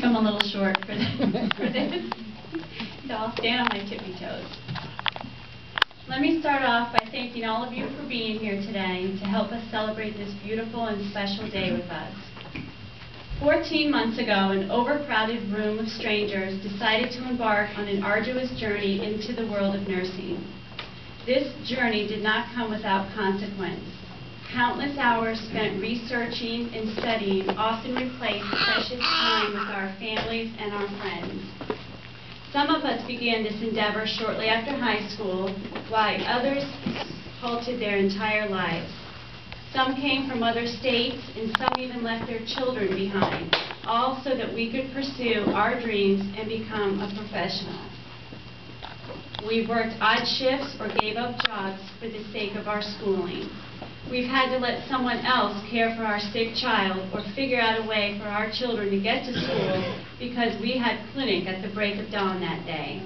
think I'm a little short for this. So I'll stand on my tippy toes. Let me start off by thanking all of you for being here today to help us celebrate this beautiful and special day with us. 14 months ago, an overcrowded room of strangers decided to embark on an arduous journey into the world of nursing. This journey did not come without consequence. Countless hours spent researching and studying often replaced precious time with our families and our friends. Some of us began this endeavor shortly after high school, while others halted their entire lives. Some came from other states, and some even left their children behind, all so that we could pursue our dreams and become a professional. We've worked odd shifts or gave up jobs for the sake of our schooling. We've had to let someone else care for our sick child or figure out a way for our children to get to school because we had clinic at the break of dawn that day.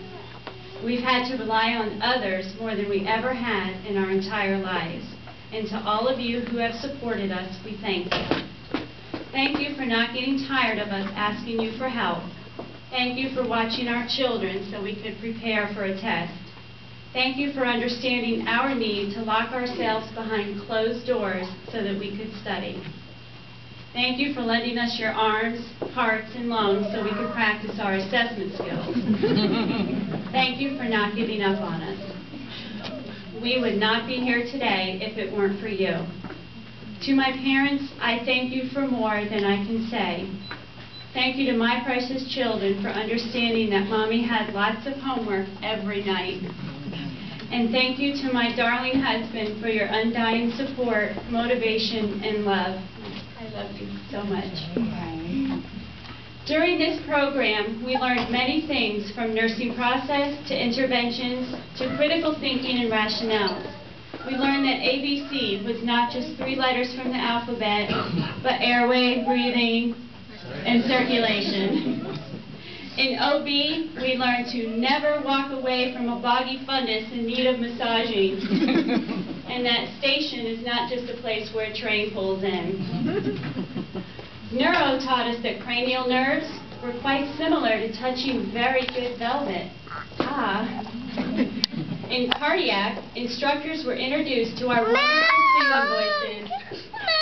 We've had to rely on others more than we ever had in our entire lives. And to all of you who have supported us, we thank you. Thank you for not getting tired of us asking you for help. Thank you for watching our children so we could prepare for a test. Thank you for understanding our need to lock ourselves behind closed doors so that we could study. Thank you for lending us your arms, hearts, and lungs so we could practice our assessment skills. Thank you for not giving up on us. We would not be here today if it weren't for you. To my parents, I thank you for more than I can say. Thank you to my precious children for understanding that Mommy had lots of homework every night. And thank you to my darling husband for your undying support, motivation, and love. I love you so much. During this program, we learned many things from nursing process to interventions to critical thinking and rationale. We learned that ABC was not just 3 letters from the alphabet, but airway, breathing, and circulation. In OB, we learned to never walk away from a boggy fundus in need of massaging, and that station is not just a place where a train pulls in. Neuro taught us that cranial nerves were quite similar to touching very good velvet. In cardiac, instructors were introduced to our wonderful singing voices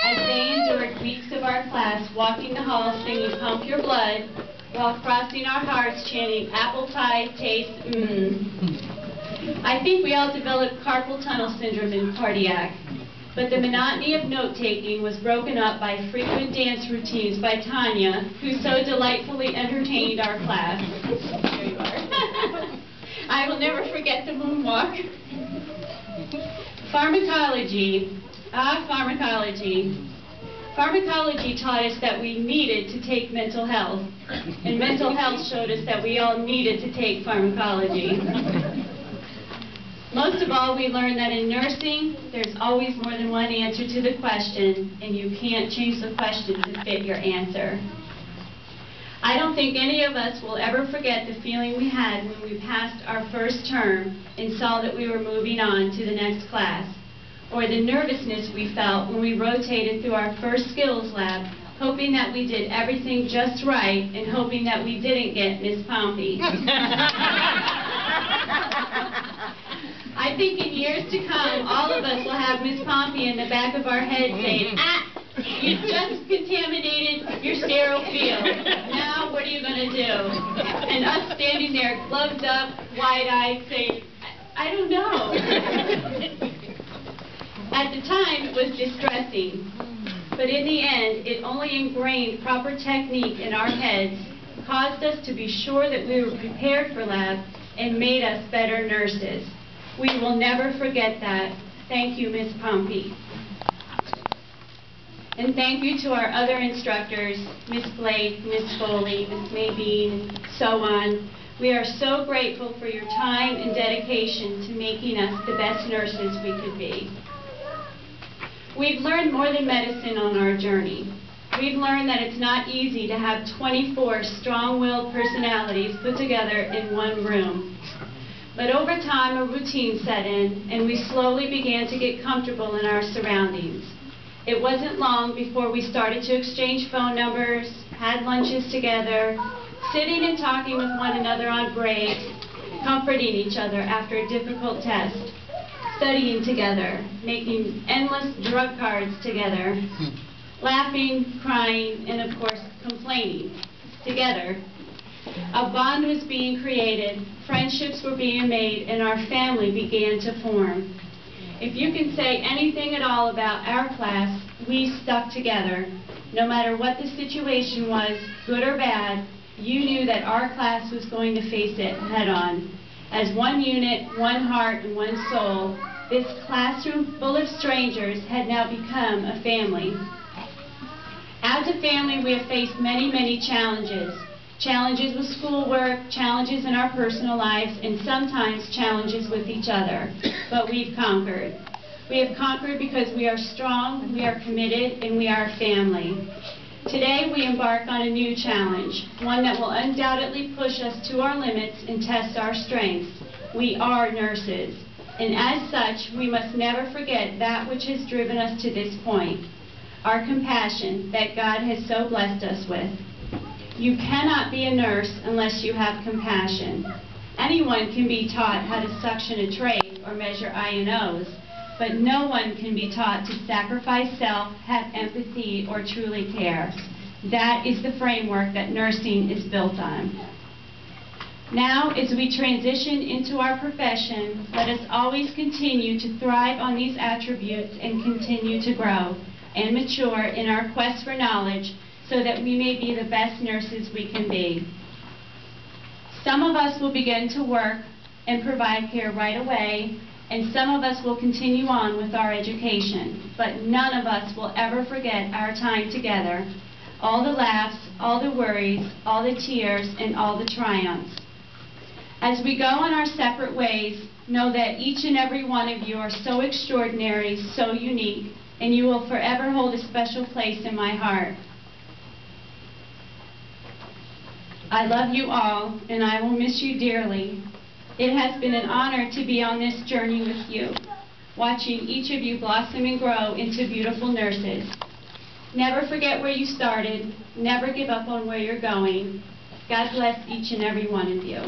as they endured weeks of our class walking the halls singing Pump Your Blood while crossing our hearts chanting apple pie taste I think we all developed carpal tunnel syndrome in cardiac, but the monotony of note-taking was broken up by frequent dance routines by Tanya, who so delightfully entertained our class. There you are. I will never forget the moonwalk. Pharmacology. Pharmacology. Pharmacology taught us that we needed to take mental health, and mental health showed us that we all needed to take pharmacology. Most of all, we learned that in nursing, there's always more than one answer to the question, and you can't change the question to fit your answer. I don't think any of us will ever forget the feeling we had when we passed our first term and saw that we were moving on to the next class, or the nervousness we felt when we rotated through our first skills lab, hoping that we did everything just right and hoping that we didn't get Miss Pompey. I think in years to come, all of us will have Miss Pompey in the back of our head saying, you just contaminated your sterile field. Now what are you going to do? And us standing there, gloves up, wide-eyed, saying, I don't know. At the time, it was distressing. But in the end, it only ingrained proper technique in our heads, caused us to be sure that we were prepared for lab, and made us better nurses. We will never forget that. Thank you, Ms. Pompey. And thank you to our other instructors, Ms. Blake, Ms. Foley, Ms. Maybeen, so on. We are so grateful for your time and dedication to making us the best nurses we could be. We've learned more than medicine on our journey. We've learned that it's not easy to have 24 strong-willed personalities put together in one room. But over time, a routine set in, and we slowly began to get comfortable in our surroundings. It wasn't long before we started to exchange phone numbers, had lunches together, sitting and talking with one another on breaks, comforting each other after a difficult test, studying together, making endless drug cards together, laughing, crying, and of course complaining together. A bond was being created, friendships were being made, and our family began to form. If you can say anything at all about our class, we stuck together. No matter what the situation was, good or bad, you knew that our class was going to face it head on. As one unit, one heart, and one soul, this classroom full of strangers had now become a family. As a family, we have faced many, many challenges. Challenges with schoolwork, challenges in our personal lives, and sometimes challenges with each other. But we've conquered. We have conquered because we are strong, we are committed, and we are a family. Today we embark on a new challenge, one that will undoubtedly push us to our limits and test our strengths. We are nurses, and as such, we must never forget that which has driven us to this point, our compassion that God has so blessed us with. You cannot be a nurse unless you have compassion. Anyone can be taught how to suction a trache or measure I&Os, but no one can be taught to sacrifice self, have empathy, or truly care. That is the framework that nursing is built on. Now, as we transition into our profession, let us always continue to thrive on these attributes and continue to grow and mature in our quest for knowledge so that we may be the best nurses we can be. Some of us will begin to work and provide care right away, and some of us will continue on with our education, but none of us will ever forget our time together, all the laughs, all the worries, all the tears, and all the triumphs. As we go on our separate ways, know that each and every one of you are so extraordinary, so unique, and you will forever hold a special place in my heart. I love you all, and I will miss you dearly. It has been an honor to be on this journey with you, watching each of you blossom and grow into beautiful nurses. Never forget where you started. Never give up on where you're going. God bless each and every one of you.